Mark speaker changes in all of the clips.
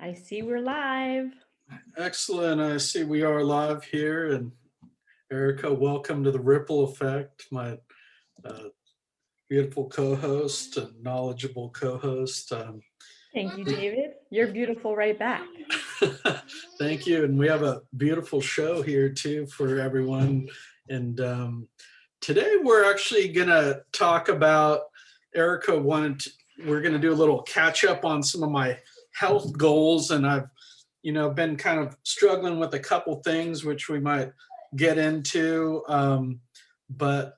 Speaker 1: I see we're live.
Speaker 2: Excellent. I see we are live here. And Erika, welcome to the Ripple Effect, my uh, beautiful co host and knowledgeable co host.
Speaker 1: Thank you, David. You're beautiful right back.
Speaker 2: Thank you. And we have a beautiful show here too for everyone. And today we're actually going to talk about Erika we're going to do a little catch up on some of my health goals. And I've been kind of struggling with a couple things which we might get into. But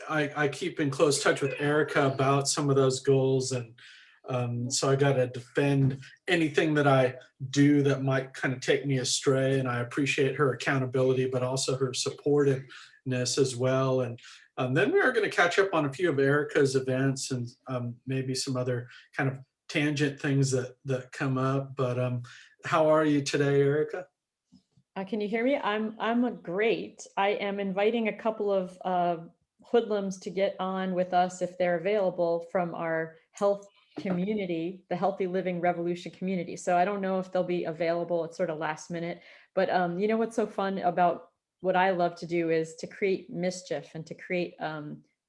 Speaker 2: I keep in close touch with Erika about some of those goals. And so I got to defend anything that I do that might kind of take me astray. And I appreciate her accountability, but also her supportiveness as well. And then we are going to catch up on a few of Erika's events and maybe some other kind of tangent things that come up. But how are you today, Erika?
Speaker 1: Can you hear me? I'm a great. I am inviting a couple of hoodlums to get on with us if they're available from our health community, the Healthy Living Revolution community. So I don't know if they'll be available. It's sort of last minute, but you know what's so fun about what I love to do is to create mischief and to create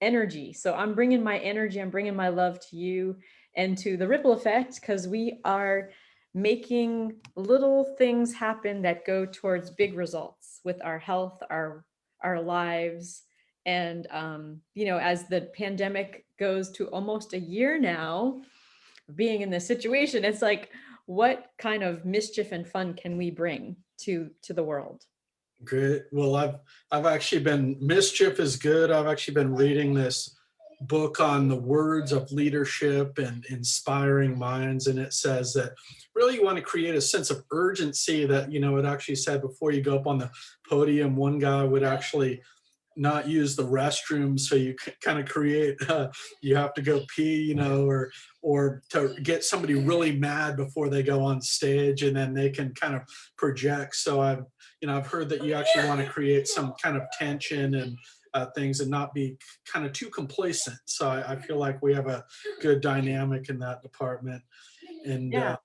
Speaker 1: energy. So I'm bringing my energy, I'm bringing my love to you and to the ripple effect because we are making little things happen that go towards big results with our health, our lives. And as the pandemic goes to almost a year now, being in this situation, it's like, what kind of mischief and fun can we bring to the world?
Speaker 2: Great. Well, I've actually been mischief is good. I've actually been reading this book on the words of leadership and inspiring minds, and it says that really you want to create a sense of urgency. That it actually said before you go up on the podium, one guy would actually not use the restroom, so you kind of create you have to go pee, or to get somebody really mad before they go on stage, and then they can kind of project. So I've heard that you actually want to create some kind of tension and things, and not be kind of too complacent. So I feel like we have a good dynamic in that department. And
Speaker 1: Yeah,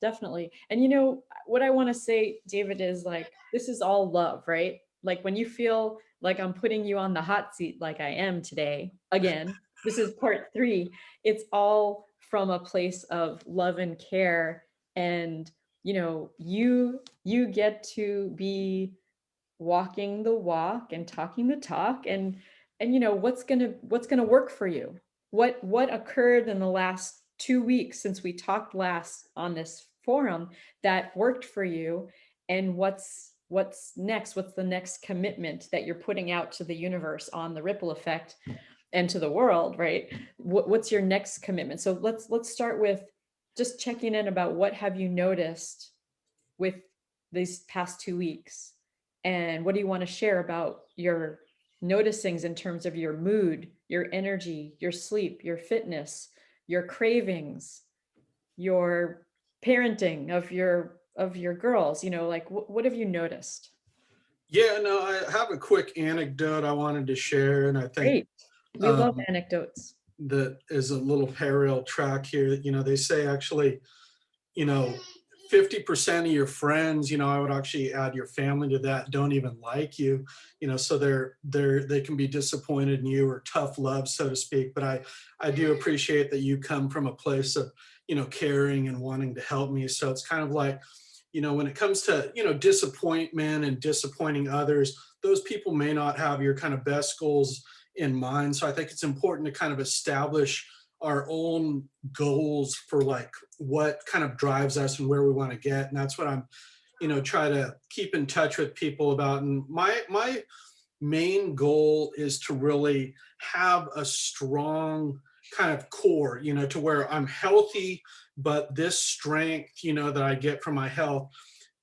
Speaker 1: definitely. And what I want to say, David, is like, this is all love, right? Like when you feel like I'm putting you on the hot seat, like I am today, again, this is part three. It's all from a place of love and care. And, you get to be walking the walk and talking the talk and what's gonna work for you. What occurred in the last 2 weeks since we talked last on this forum that worked for you, and what's next? What's the next commitment that you're putting out to the universe on the ripple effect and to the world, right? What's your next commitment? So let's start with just checking in about what have you noticed with these past 2 weeks, and what do you want to share about your noticings in terms of your mood, your energy, your sleep, your fitness, your cravings, your parenting of your girls, like what have you noticed?
Speaker 2: yeah, no, I have a quick anecdote I wanted to share, and I think
Speaker 1: Great. We love
Speaker 2: um,
Speaker 1: anecdotes.
Speaker 2: that is a little parallel track here. They say actually, you know, 50% of your friends, I would actually add your family to that, don't even like you, so they can be disappointed in you, or tough love, so to speak. But I do appreciate that you come from a place of, caring and wanting to help me. So it's kind of like, when it comes to, disappointment and disappointing others, those people may not have your kind of best goals in mind. So I think it's important to kind of establish our own goals for like what kind of drives us and where we want to get. And that's what I'm, try to keep in touch with people about. And my main goal is to really have a strong kind of core, to where I'm healthy, but this strength, that I get from my health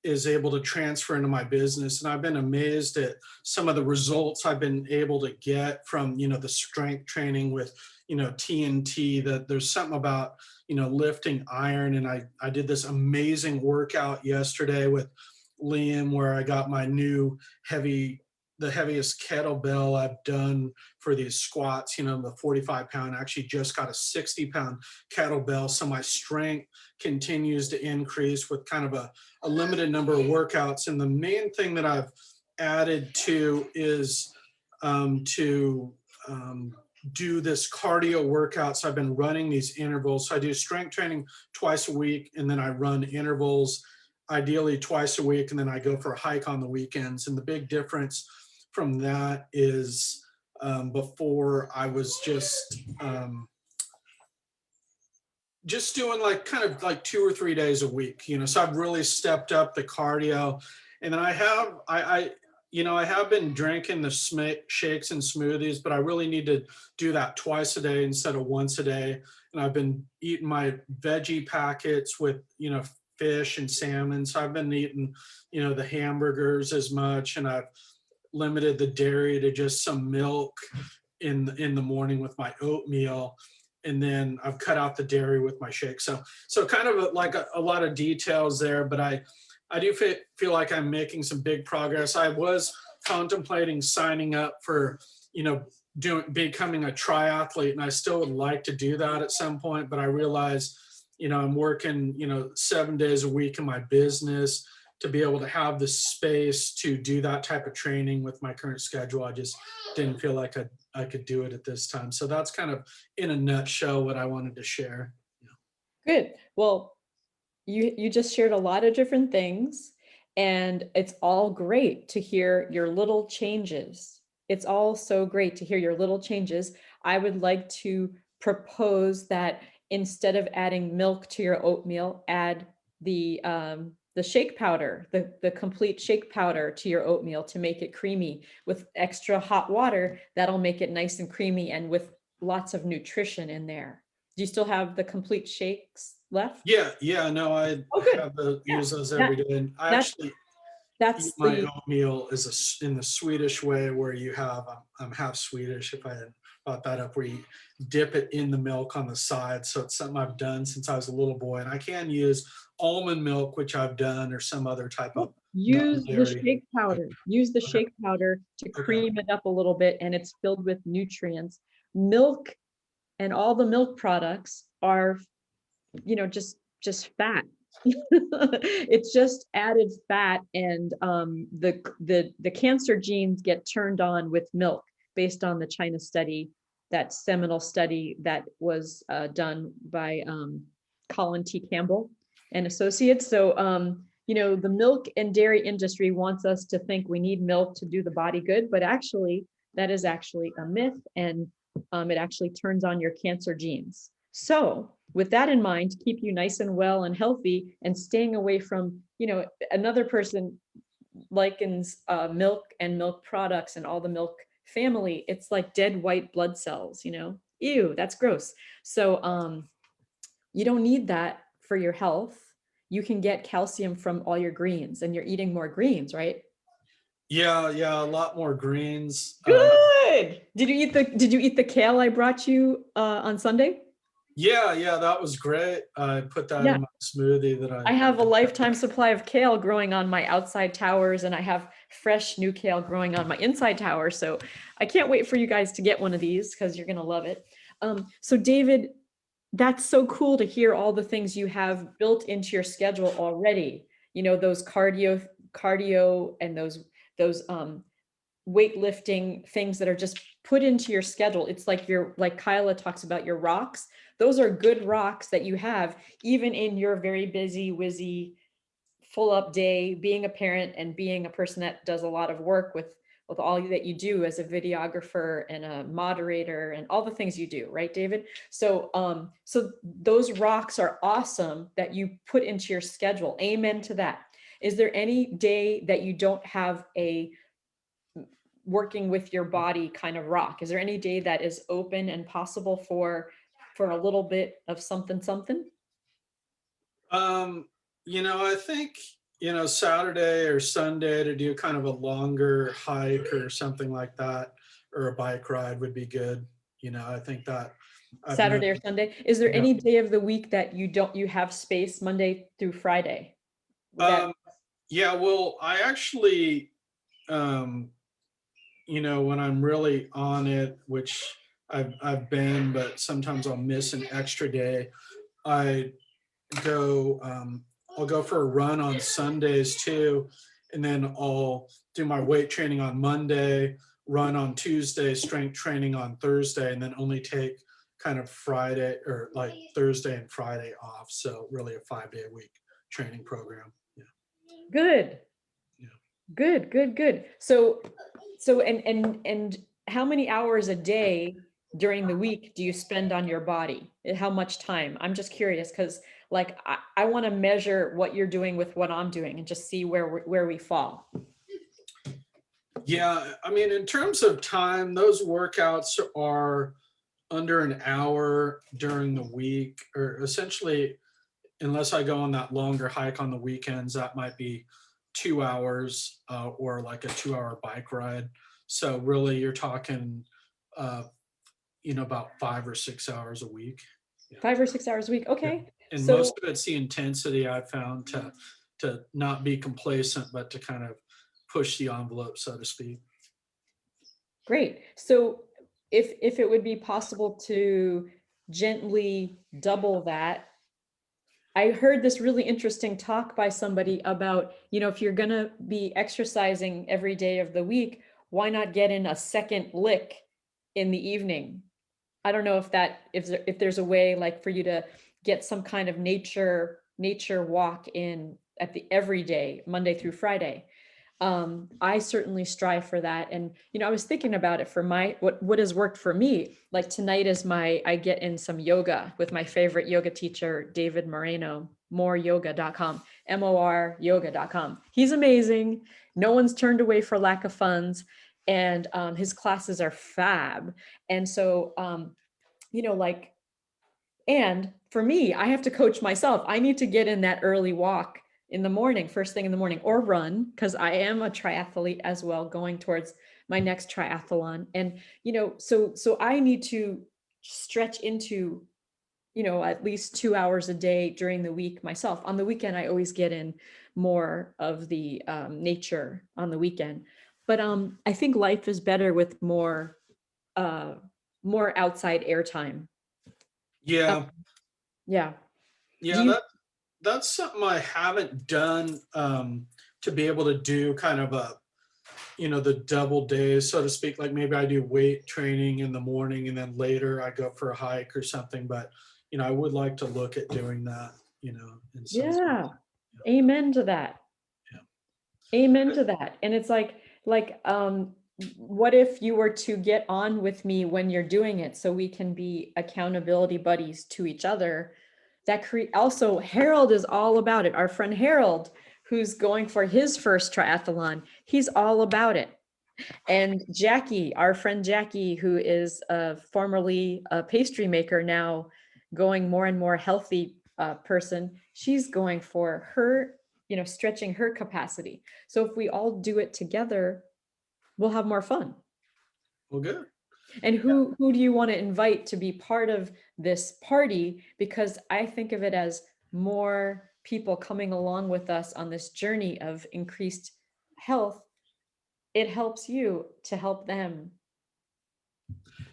Speaker 2: is able to transfer into my business. And I've been amazed at some of the results I've been able to get from, the strength training with, TNT. That there's something about, lifting iron. And I did this amazing workout yesterday with Liam, where I got my new heavy the heaviest kettlebell I've done for these squats, you know, the 45 pound. I actually just got a 60 pound kettlebell. So my strength continues to increase with kind of a limited number of workouts. And the main thing that I've added to is to do this cardio workout. So I've been running these intervals. So I do strength training twice a week, and then I run intervals ideally twice a week, and then I go for a hike on the weekends. And the big difference from that is before I was just doing like kind of like 2 or 3 days a week, you know. So I've really stepped up the cardio, and then I have been drinking the shakes and smoothies, but I really need to do that twice a day instead of once a day. And I've been eating my veggie packets with, you know, fish and salmon. So I've been eating, you know, the hamburgers as much, and I've limited the dairy to just some milk in the morning with my oatmeal, and then I've cut out the dairy with my shake. So kind of like a lot of details there, but I do feel like I'm making some big progress. I was contemplating signing up for, you know, becoming a triathlete, and I still would like to do that at some point, but I realize, you know, I'm working, you know, 7 days a week in my business to be able to have the space to do that type of training with my current schedule. I just didn't feel like I could do it at this time. So that's kind of in a nutshell what I wanted to share. Yeah.
Speaker 1: Good. Well, you just shared a lot of different things, and it's all great to hear your little changes. It's all so great to hear your little changes. I would like to propose that instead of adding milk to your oatmeal, add the shake powder, the complete shake powder to your oatmeal to make it creamy with extra hot water. That'll make it nice and creamy and with lots of nutrition in there. Do you still have the complete shakes left?
Speaker 2: Yeah, no, I
Speaker 1: Oh, good.
Speaker 2: have to
Speaker 1: Yeah.
Speaker 2: use those
Speaker 1: That
Speaker 2: every day. And I
Speaker 1: that's
Speaker 2: actually eat
Speaker 1: that's
Speaker 2: my
Speaker 1: the
Speaker 2: oatmeal in the Swedish way, where you have, I'm half Swedish, if I had brought that up, where you dip it in the milk on the side. So it's something I've done since I was a little boy. And I can use almond milk, which I've done, or some other type of
Speaker 1: use the
Speaker 2: non-dairy.
Speaker 1: shake powder. Use the
Speaker 2: Okay,
Speaker 1: shake powder to
Speaker 2: okay.
Speaker 1: cream it up a little bit, and it's filled with nutrients. Milk and all the milk products are, just fat. It's just added fat, and the cancer genes get turned on with milk based on the China study, that seminal study that was done by Colin T. Campbell and associates. So the milk and dairy industry wants us to think we need milk to do the body good, but actually that is actually a myth, and it actually turns on your cancer genes. So with that in mind, to keep you nice and well and healthy and staying away from, another person likens milk and milk products and all the milk family, it's like dead white blood cells, ew, that's gross. So you don't need that for your health. You can get calcium from all your greens, and you're eating more greens, right?
Speaker 2: Yeah, a lot more greens.
Speaker 1: Good. Did you eat the kale I brought you on Sunday?
Speaker 2: Yeah, that was great. I put that
Speaker 1: Yeah.
Speaker 2: in my smoothie that I
Speaker 1: I have a lifetime supply of kale growing on my outside towers, and I have fresh new kale growing on my inside tower. So I can't wait for you guys to get one of these because you're going to love it. So David, that's so cool to hear all the things you have built into your schedule already. Those cardio and those weightlifting things that are just put into your schedule. It's like Kyla talks about your rocks. Those are good rocks that you have, even in your very busy, whizzy, full up day, being a parent and being a person that does a lot of work with all that you do as a videographer and a moderator and all the things you do, right, David? So those rocks are awesome that you put into your schedule. Amen to that. Is there any day that you don't have a working with your body kind of rock? Is there any day that is open and possible for a little bit of something something?
Speaker 2: Um, I think, Saturday or Sunday to do kind of a longer hike or something like that, or a bike ride would be good. I think that I've
Speaker 1: Saturday or
Speaker 2: noticed.
Speaker 1: Sunday? Is there
Speaker 2: Yeah.
Speaker 1: any day of the week that you have space Monday through Friday? Would that
Speaker 2: Um, yeah, well, I actually, um, when I'm really on it, which I've been, but sometimes I'll miss an extra day. I go I'll go for a run on Sundays too, and then I'll do my weight training on Monday, run on Tuesday, strength training on Thursday, and then only take kind of Friday or like Thursday and Friday off. So really a 5 day a week training program. Yeah.
Speaker 1: Good,
Speaker 2: Yeah.
Speaker 1: good, good, good. So and how many hours a day during the week do you spend on your body? And how much time? I'm just curious because like I want to measure what you're doing with what I'm doing and just see where we fall.
Speaker 2: Yeah, I mean, in terms of time, those workouts are under an hour during the week, or essentially, unless I go on that longer hike on the weekends, that might be 2 hours or like a 2 hour bike ride. So really, you're talking, uh, about 5 or 6 hours a week. Yeah,
Speaker 1: 5 or 6 hours a week.
Speaker 2: yeah.
Speaker 1: Okay.
Speaker 2: And most
Speaker 1: So
Speaker 2: of it's the intensity I found to not be complacent, but to kind of push the envelope, so to speak.
Speaker 1: great. So if it would be possible to gently double that, I heard this really interesting talk by somebody about, if you're going to be exercising every day of the week, why not get in a second lick in the evening? I don't know if there's a way like for you to get some kind of nature walk in at the every day, Monday through Friday. I certainly strive for that. And, I was thinking about it for what has worked for me. Like tonight is I get in some yoga with my favorite yoga teacher, David Moreno, moreyoga.com, MOR yoga.com. He's amazing. No one's turned away for lack of funds. And his classes are fab. And so, like, and for me, I have to coach myself. I need to get in that early walk in the morning, first thing in the morning, or run, because I am a triathlete as well, going towards my next triathlon. And, so I need to stretch into, at least 2 hours a day during the week myself. On the weekend, I always get in more of the nature on the weekend. But I think life is better with uh, more outside airtime. Uh,
Speaker 2: Yeah,
Speaker 1: yeah. Do
Speaker 2: yeah,
Speaker 1: you
Speaker 2: that's something I haven't done, to be able to do kind of the double days, so to speak. Like maybe I do weight training in the morning and then later I go for a hike or something. But, I would like to look at doing that, in some sense.
Speaker 1: Yeah. Amen to that.
Speaker 2: Yeah.
Speaker 1: Amen
Speaker 2: Yeah.
Speaker 1: to that. And it's like what if you were to get on with me when you're doing it so we can be accountability buddies to each other? That create also Harold is all about it. Our friend Harold, who's going for his first triathlon, he's all about it. And Jackie, our friend Jackie, who is formerly a pastry maker, now going more and more healthy person, she's going for her, stretching her capacity. So if we all do it together, we'll have more fun.
Speaker 2: Well, good.
Speaker 1: And
Speaker 2: Yeah.
Speaker 1: who do you want to invite to be part of this party? Because I think of it as more people coming along with us on this journey of increased health. It helps you to help them.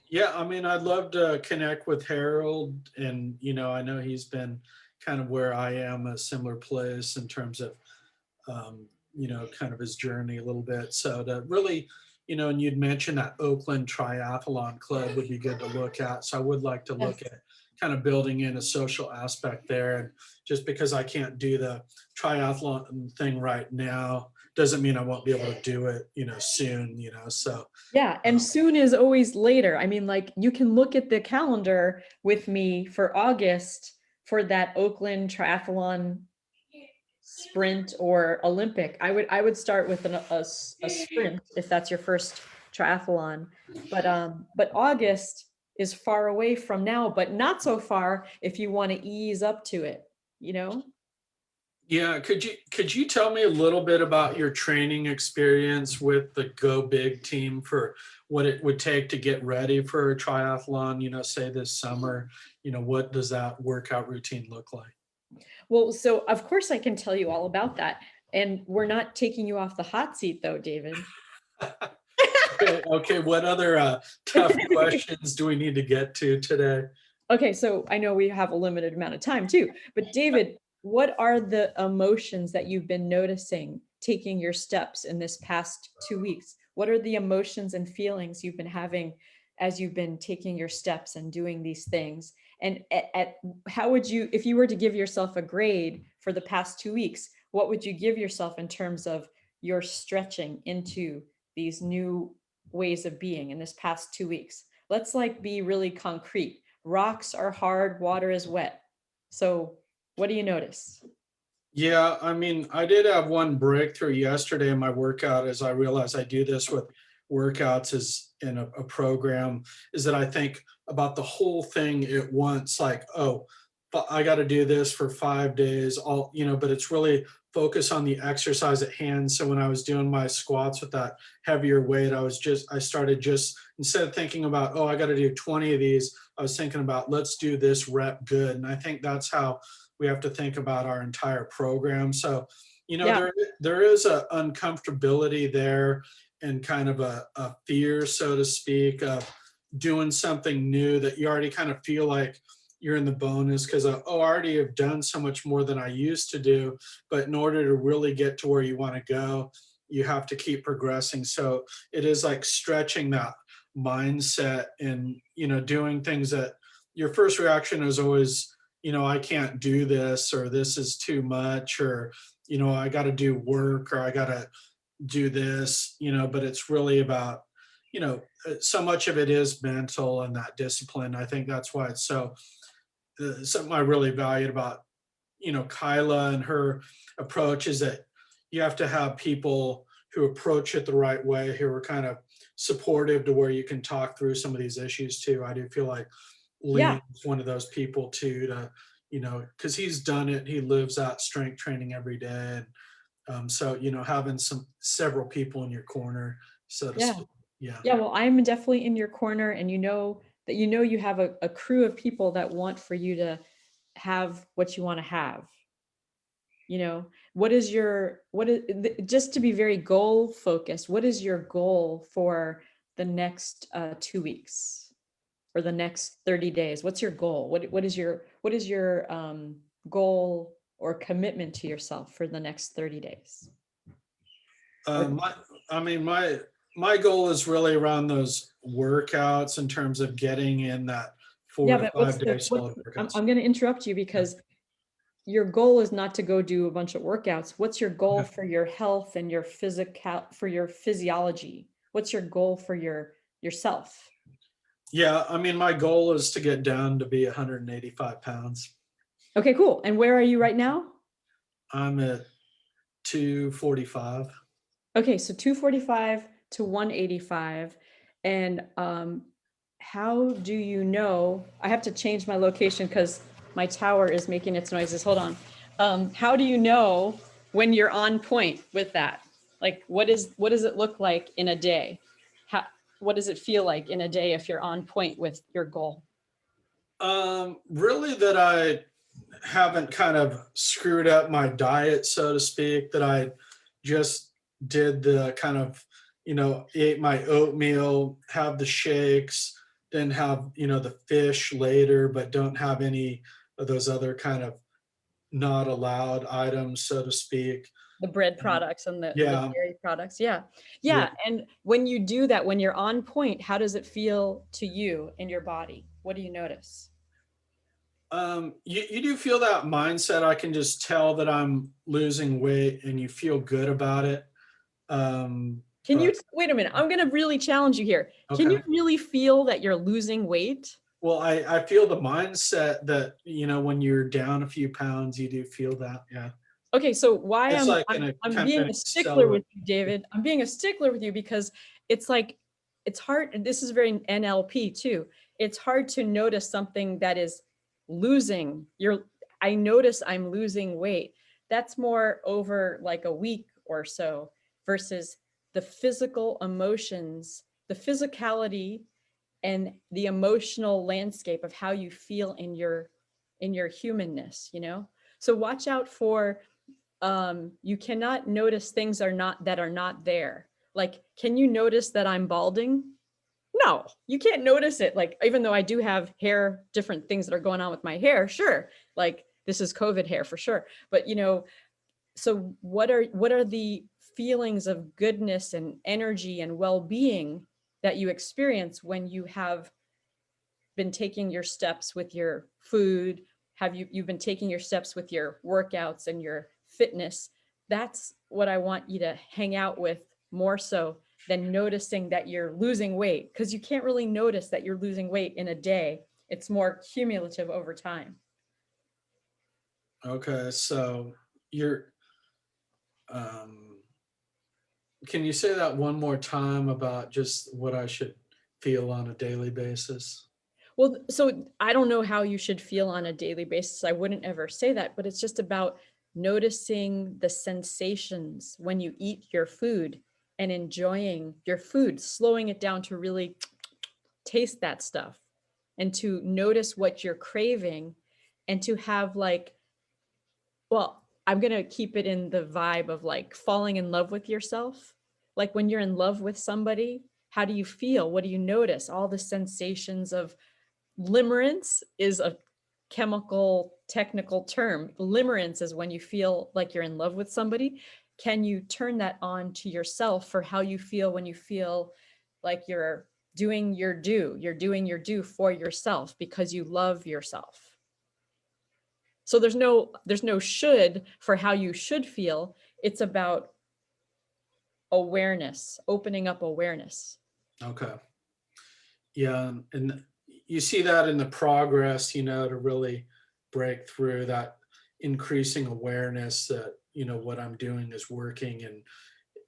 Speaker 2: Yeah, I mean, I'd love to connect with Harold, and I know he's been kind of where I am, a similar place in terms of kind of his journey a little bit. So to really, and you'd mentioned that Oakland Triathlon Club would be good to look at. So I would like to look
Speaker 1: Yes.
Speaker 2: at kind of building in a social aspect there. And just because I can't do the triathlon thing right now doesn't mean I won't be able to do it, soon, So,
Speaker 1: Yeah, and
Speaker 2: um,
Speaker 1: soon is always later. I mean, like you can look at the calendar with me for August for that Oakland Triathlon sprint or Olympic. I would start with a sprint if that's your first triathlon. But August is far away from now, but not so far if you want to ease up to it, you know?
Speaker 2: yeah, could you tell me a little bit about your training experience with the Go Big team for what it would take to get ready for a triathlon, say this summer? What does that workout routine look like?
Speaker 1: Well, so of course I can tell you all about that. And we're not taking you off the hot seat though, David.
Speaker 2: Okay, okay. What other tough questions do we need to get to today?
Speaker 1: Okay, so I know we have a limited amount of time too, but David, what are the emotions that you've been noticing taking your steps in this past 2 weeks? What are the emotions and feelings you've been having as you've been taking your steps and doing these things? And how would you, if you were to give yourself a grade for the past 2 weeks, what would you give yourself in terms of your stretching into these new ways of being in this past 2 weeks? Let's like be really concrete. Rocks are hard, water is wet. So what do you notice?
Speaker 2: Yeah, I mean, I did have one breakthrough yesterday in my workout as I realized I do this with workouts as in a program, is that I think about the whole thing at once, like, oh, I got to do this for 5 days, all, but it's really focus on the exercise at hand. So when I was doing my squats with that heavier weight, I started just, instead of thinking about, oh, I got to do 20 of these, I was thinking about, let's do this rep good. And I think that's how we have to think about our entire program. So,
Speaker 1: Yeah,
Speaker 2: there is a uncomfortability there and kind of a fear, so to speak, of doing something new that you already kind of feel like you're in the bonus because oh, I already have done so much more than I used to do. But in order to really get to where you want to go, you have to keep progressing. So it is like stretching that mindset and doing things that your first reaction is always, I can't do this, or this is too much, or, I got to do work, or I got to do this, but it's really about, so much of it is mental and that discipline. I think that's why it's so, something I really valued about, Kyla and her approach is that you have to have people who approach it the right way, who are kind of supportive to where you can talk through some of these issues too. I do feel like
Speaker 1: yeah,
Speaker 2: Liam's one of those people too, to, because he's done it. He lives out strength training every day. And so, having several people in your corner, so to
Speaker 1: yeah.
Speaker 2: speak. Yeah.
Speaker 1: Yeah, well, I'm definitely in your corner, and you know that you have a crew of people that want for you to have what you want to have. What is your what is just to be very goal focused, what is your goal for the next 2 weeks or the next 30 days? What's your goal? What is your goal or commitment to yourself for the next 30 days? Or
Speaker 2: My, I mean, my goal is really around those workouts in terms of getting in that four
Speaker 1: yeah,
Speaker 2: to
Speaker 1: but
Speaker 2: five day solid
Speaker 1: I'm
Speaker 2: workouts.
Speaker 1: going to interrupt you
Speaker 2: Yeah.
Speaker 1: because your goal is not to go do a bunch of workouts. What's your goal
Speaker 2: Okay.
Speaker 1: for your health and your for your physiology? What's your goal for yourself?
Speaker 2: Yeah, I mean, my goal is to get down to be 185 pounds.
Speaker 1: Okay, cool. And where are you right now?
Speaker 2: I'm at 245.
Speaker 1: Okay, so 245 to 185. And how do you know? I have to change my location because my tower is making its noises. Hold on. How do you know when you're on point with that? Like, what does it look like in a day? How what does it feel like in a day if you're on point with your goal?
Speaker 2: Really, that I haven't kind of screwed up my diet, so to speak, that I just did the kind of, ate my oatmeal, have the shakes, then have, the fish later, but don't have any of those other kind of not allowed items, so to speak.
Speaker 1: The bread
Speaker 2: And
Speaker 1: products and the
Speaker 2: yeah,
Speaker 1: dairy products. Yeah.
Speaker 2: yeah.
Speaker 1: Yeah. And when you do that, when you're on point, how does it feel to you in your body? What do you notice?
Speaker 2: You do feel that mindset. I can just tell that I'm losing weight and you feel good about it.
Speaker 1: Can you
Speaker 2: But
Speaker 1: wait a minute? I'm going to really challenge you here. Can you
Speaker 2: okay.
Speaker 1: really feel that you're losing weight?
Speaker 2: Well, I feel the mindset that, when you're down a few pounds, you do feel that. Yeah.
Speaker 1: Okay, so why
Speaker 2: It's
Speaker 1: I'm
Speaker 2: like
Speaker 1: I'm
Speaker 2: in a
Speaker 1: I'm
Speaker 2: kind of
Speaker 1: being
Speaker 2: an
Speaker 1: a stickler
Speaker 2: accelerant.
Speaker 1: with you, David. I'm being a stickler with you because it's like it's hard. And this is very NLP too. It's hard to notice something that is losing. I notice I'm losing weight. That's more over like a week or so versus the physical emotions, the physicality and the emotional landscape of how you feel in your humanness. So watch out for you cannot notice things are not that are not there. Like, can you notice that I'm balding? No, you can't notice it. Like, even though I do have hair, different things that are going on with my hair, sure. Like, this is COVID hair for sure. But, so what are the feelings of goodness and energy and well-being that you experience when you have been taking your steps with your food? Have you've been taking your steps with your workouts and your fitness? That's what I want you to hang out with more so than noticing that you're losing weight, because you can't really notice that you're losing weight in a day. It's more cumulative over time.
Speaker 2: Okay, so you're um can you say that one more time about just what I should feel on a daily basis?
Speaker 1: Well, so I don't know how you should feel on a daily basis. I wouldn't ever say that, but it's just about noticing the sensations when you eat your food and enjoying your food, slowing it down to really taste that stuff and to notice what you're craving and to have like, well, I'm going to keep it in the vibe of like falling in love with yourself. Like when you're in love with somebody, how do you feel? What do you notice? All the sensations of limerence is a chemical technical term. Limerence is when you feel like you're in love with somebody. Can you turn that on to yourself for how you feel when you feel like you're doing your due? You're doing your due for yourself because you love yourself. So there's no should for how you should feel. It's about awareness, opening up awareness.
Speaker 2: Okay. Yeah, and you see that in the progress, to really break through that increasing awareness that, what I'm doing is working and,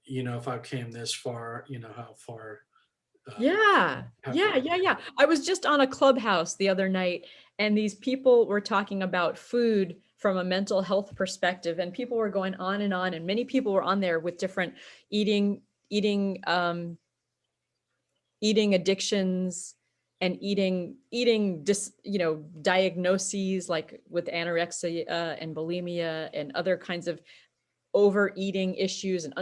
Speaker 2: if I came this far, how far
Speaker 1: Yeah.
Speaker 2: have
Speaker 1: Yeah, yeah, yeah. I was just on a Clubhouse the other night and these people were talking about food from a mental health perspective and people were going on and many people were on there with different eating eating eating addictions and diagnoses like with anorexia and bulimia and other kinds of overeating issues and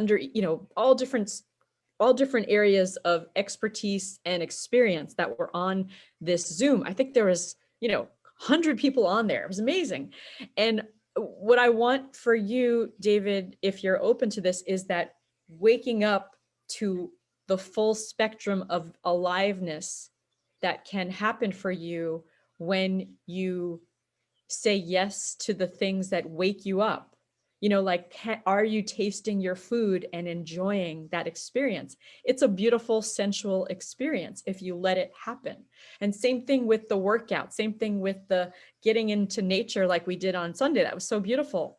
Speaker 1: all different areas of expertise and experience that were on this Zoom. I think there was, 100 people on there. It was amazing. And what I want for you, David, if you're open to this, is that waking up to the full spectrum of aliveness that can happen for you when you say yes to the things that wake you up. Like, are you tasting your food and enjoying that experience? It's a beautiful, sensual experience if you let it happen. And same thing with the workout, same thing with the getting into nature like we did on Sunday. That was so beautiful.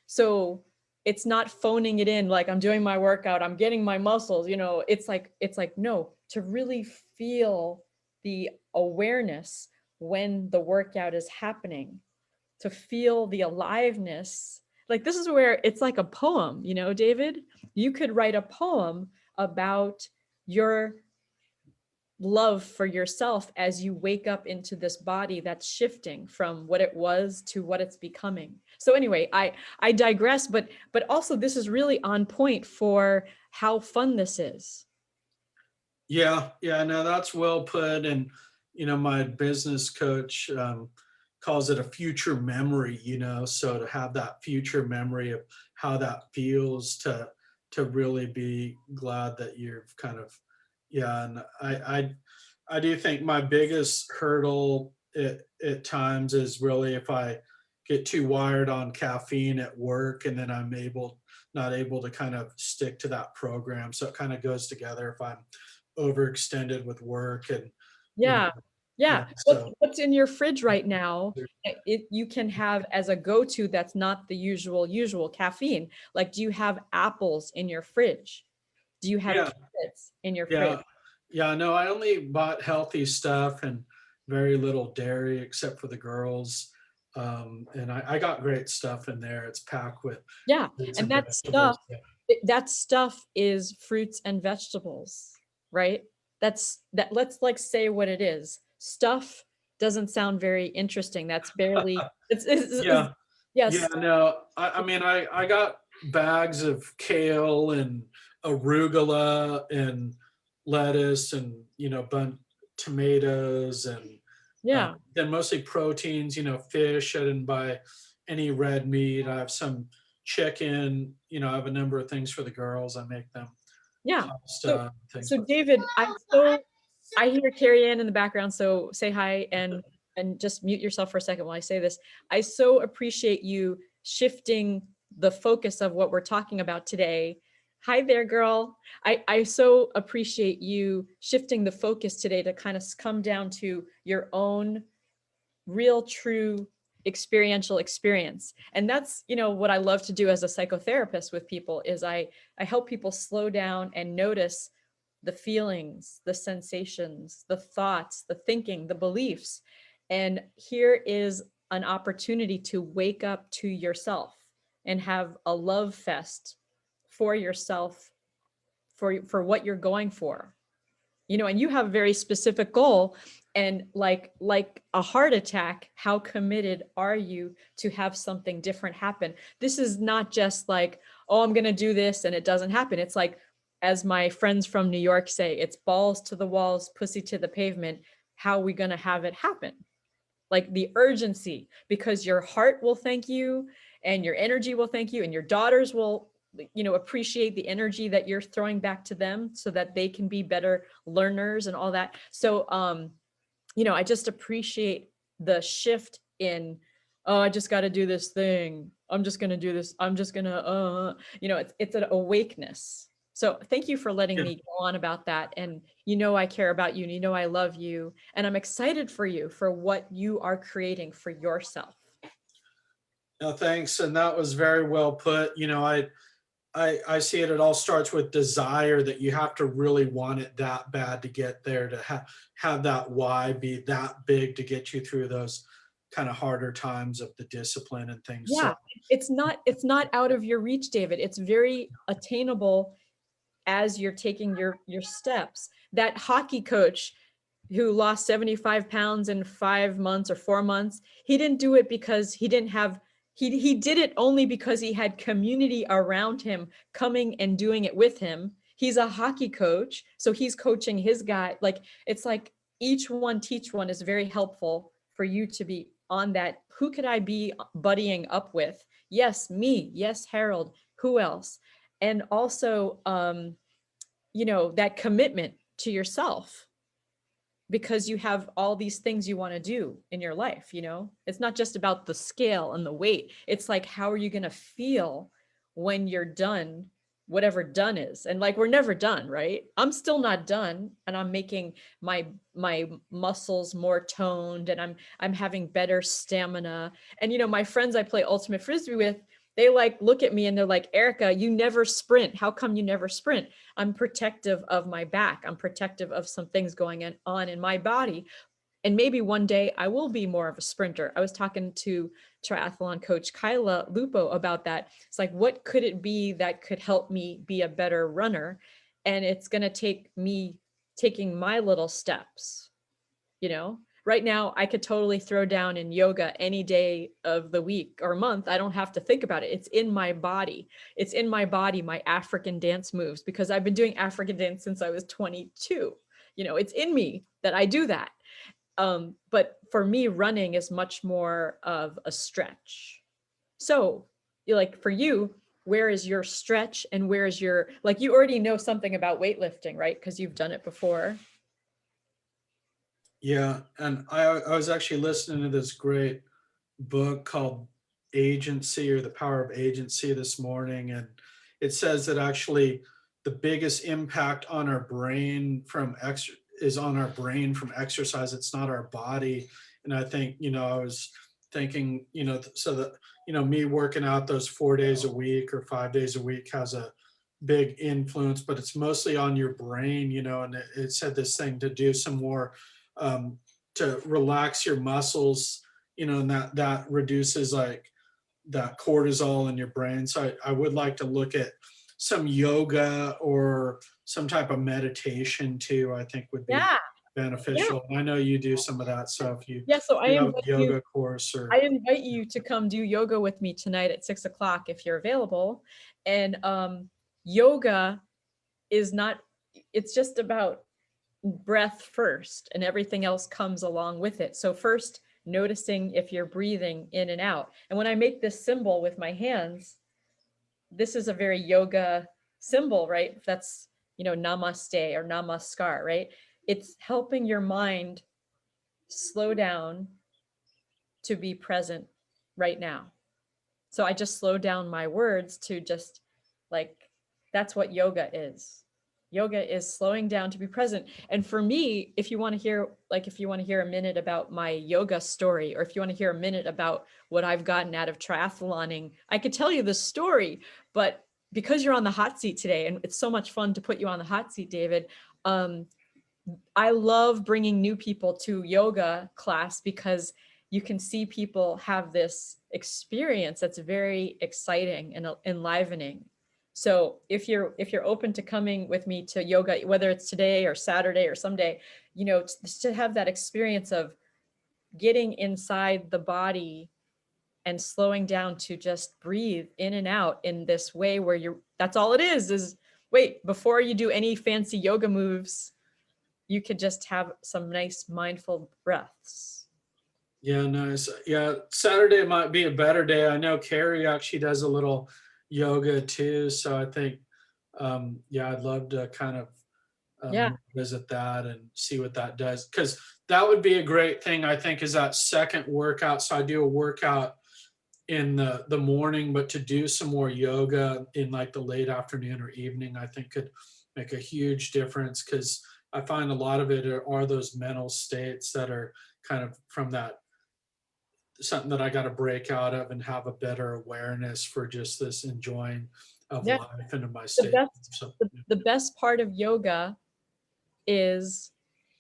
Speaker 1: So it's not phoning it in like I'm doing my workout, I'm getting my muscles, it's like no, to really feel the awareness when the workout is happening, to feel the aliveness. Like this is where it's like a poem, David. You could write a poem about your love for yourself as you wake up into this body that's shifting from what it was to what it's becoming. So anyway, I digress, but also this is really on point for how fun this is.
Speaker 2: Yeah, no, that's well put. And, my business coach calls it a future memory, so to have that future memory of how that feels to really be glad that you've kind of, yeah. And I do think my biggest hurdle at times is really if I get too wired on caffeine at work and then not able to kind of stick to that program. So it kind of goes together if I'm overextended with work and, you know,
Speaker 1: Yeah. Yeah.
Speaker 2: yeah, so
Speaker 1: What's in your fridge right now? You can have as a go-to that's not the usual caffeine. Like, do you have apples in your fridge? Do you have
Speaker 2: yeah,
Speaker 1: carrots in your fridge?
Speaker 2: yeah, yeah. No, I only bought healthy stuff and very little dairy except for the girls. And I got great stuff in there. It's packed with
Speaker 1: Yeah.
Speaker 2: fruits
Speaker 1: And
Speaker 2: and
Speaker 1: that
Speaker 2: vegetables.
Speaker 1: stuff, that stuff is fruits and vegetables, right? That let's like say what it is. Stuff doesn't sound very interesting. That's barely it's
Speaker 2: Yeah, yeah,
Speaker 1: yes.
Speaker 2: no, I mean, I got bags of kale and arugula and lettuce and, tomatoes and
Speaker 1: Yeah.
Speaker 2: then mostly proteins, fish. I didn't buy any red meat. I have some chicken, I have a number of things for the girls. I make them
Speaker 1: Yeah. So,
Speaker 2: pasta, things
Speaker 1: so
Speaker 2: like
Speaker 1: David, I hear Carrie Ann in the background, so say hi and just mute yourself for a second while I say this. I so appreciate you shifting the focus of what we're talking about today. Hi there, girl. I so appreciate you shifting the focus today to kind of come down to your own real, true experiential experience. And that's, what I love to do as a psychotherapist with people is I help people slow down and notice the feelings, the sensations, the thoughts, the thinking, the beliefs. And here is an opportunity to wake up to yourself and have a love fest for yourself, for what you're going for. And you have a very specific goal, and like a heart attack, how committed are you to have something different happen? This is not just like, oh, I'm going to do this and it doesn't happen. It's like, as my friends from New York say, it's balls to the walls, pussy to the pavement. How are we going to have it happen? Like the urgency, because your heart will thank you and your energy will thank you, and your daughters will appreciate the energy that you're throwing back to them so that they can be better learners and all that. So I just appreciate the shift in, oh, I just got to do this thing, I'm just going to do this, I'm just going to it's an awakeness. So thank you for letting
Speaker 2: that.
Speaker 1: me go on about that. And I care about you, and I love you, and I'm excited for you for what you are creating for yourself.
Speaker 2: No, thanks. And that was very well put. I see it. It all starts with desire, that you have to really want it that bad to get there, to have that why be that big to get you through those kind of harder times of the discipline and things. So
Speaker 1: Yeah, it's not out of your reach, David. It's very attainable as you're taking your steps. That hockey coach who lost 75 pounds in 5 months or 4 months, he didn't do it because he didn't have, he did it only because he had community around him coming and doing it with him. He's a hockey coach, so he's coaching his guy. Like, it's like each one teach one is very helpful for you to be on that. Who could I be buddying up with? Yes, me. Yes, Harold. Who else? And also, that commitment to yourself, because you have all these things you want to do in your life. It's not just about the scale and the weight. It's like, how are you going to feel when you're done, whatever done is? And like, we're never done, right? I'm still not done, and I'm making my muscles more toned, and I'm having better stamina. And my friends I play ultimate frisbee with, they like look at me and they're like, Erika, you never sprint. How come you never sprint? I'm protective of my back. I'm protective of some things going on in my body. And maybe one day I will be more of a sprinter. I was talking to triathlon coach Kyla Lupo about that. It's like, what could it be that could help me be a better runner? And it's going to take me taking my little steps, right now I could totally throw down in yoga any day of the week or month. I don't have to think about it. It's in my body. It's in my body, my African dance moves, because I've been doing African dance since I was 22. It's in me that I do that. But for me, running is much more of a stretch. So, like, for you, where is your stretch, and where is your, like, you already know something about weightlifting, right? Because you've done it before.
Speaker 2: yeah, and I was actually listening to this great book called Agency, or The Power of Agency, this morning, and it says that actually the biggest impact on our brain from is on our brain from exercise. It's not our body. And I think, I was thinking, so that, me working out those 4 days a week or 5 days a week has a big influence, but it's mostly on your brain, and it said this thing to do some more, um, to relax your muscles, and that reduces like that cortisol in your brain. So I would like to look at some yoga or some type of meditation too. I think would be
Speaker 1: Yeah. Yeah.
Speaker 2: beneficial. I know you do some of that. So if
Speaker 1: Yeah. So I
Speaker 2: you have a
Speaker 1: invite you
Speaker 2: yoga course
Speaker 1: I
Speaker 2: or
Speaker 1: invite you to come do yoga with me tonight at 6 o'clock if you're available. And yoga is not, it's just about breath first, and everything else comes along with it. So first, noticing if you're breathing in and out. And when I make this symbol with my hands, this is a very yoga symbol, right? That's, namaste or namaskar, right? It's helping your mind slow down to be present right now. So I just slow down my words to just, like, that's what yoga is. Yoga is slowing down to be present. And for me, if you want to hear a minute about my yoga story, or if you want to hear a minute about what I've gotten out of triathloning, I could tell you the story, but because you're on the hot seat today, and it's so much fun to put you on the hot seat, David, um, I love bringing new people to yoga class because you can see people have this experience that's very exciting and enlivening. So if you're open to coming with me to yoga, whether it's today or Saturday or someday, to have that experience of getting inside the body and slowing down to just breathe in and out in this way where that's all it is wait, before you do any fancy yoga moves, you could just have some nice mindful breaths.
Speaker 2: Yeah, nice. Yeah, Saturday might be a better day. I know Carrie actually does a little yoga too, so I think, yeah, I'd love to kind of
Speaker 1: Yeah.
Speaker 2: visit that and see what that does, because that would be a great thing. I think is that second workout. So I do a workout in the morning, but to do some more yoga in like the late afternoon or evening, I think could make a huge difference, because I find a lot of it are those mental states that are kind of from that, something that I got to break out of and have a better awareness for just this enjoying of
Speaker 1: Yeah.
Speaker 2: life and of my
Speaker 1: The
Speaker 2: state.
Speaker 1: best
Speaker 2: So
Speaker 1: the best part of yoga is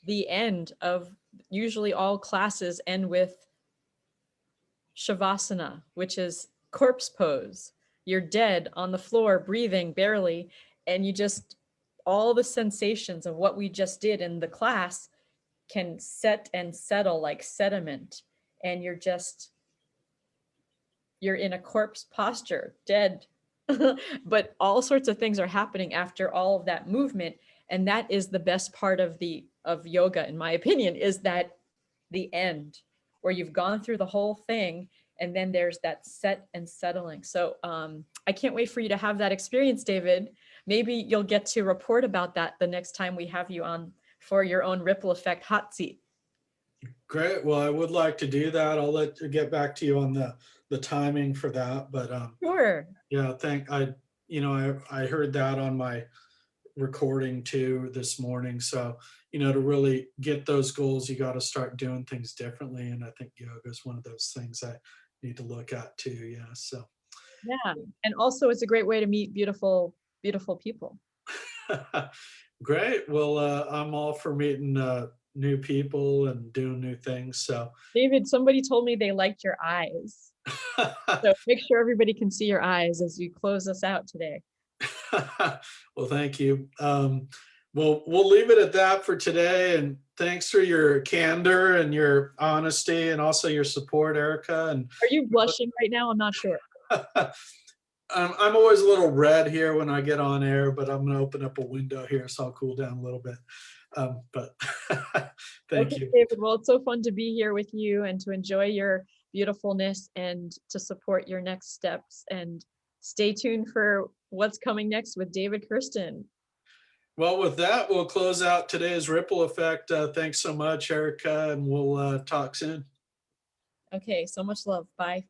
Speaker 1: the end of, usually all classes end with shavasana, which is corpse pose. You're dead on the floor, breathing barely, and you just, all the sensations of what we just did in the class can set and settle like sediment, and you're in a corpse posture, dead. But all sorts of things are happening after all of that movement, and that is the best part of yoga, in my opinion, is that the end where you've gone through the whole thing, and then there's that set and settling. So I can't wait for you to have that experience, David. Maybe you'll get to report about that the next time we have you on for your own ripple effect hot seat.
Speaker 2: great. Well, I would like to do that. I'll get back to you on the timing for that. But
Speaker 1: Sure.
Speaker 2: yeah, I heard that on my recording too this morning. So, to really get those goals, you got to start doing things differently. And I think yoga is one of those things I need to look at too. Yeah. So
Speaker 1: Yeah. And also it's a great way to meet beautiful, beautiful people.
Speaker 2: great. Well, I'm all for meeting new people and doing new things. So
Speaker 1: David, somebody told me they liked your eyes. So make sure everybody can see your eyes as you close us out today.
Speaker 2: well, thank you. Well, we'll leave it at that for today. And thanks for your candor and your honesty and also your support, Erica. And
Speaker 1: Are you blushing right now? I'm not sure.
Speaker 2: I'm always a little red here when I get on air, but I'm going to open up a window here so I'll cool down a little bit. But thank
Speaker 1: Okay,
Speaker 2: you.
Speaker 1: David. Well, it's so fun to be here with you and to enjoy your beautifulness and to support your next steps. And stay tuned for what's coming next with David Kirsten.
Speaker 2: Well, with that, we'll close out today's Ripple Effect. Thanks so much, Erica, and we'll talk soon.
Speaker 1: Okay, so much love. Bye.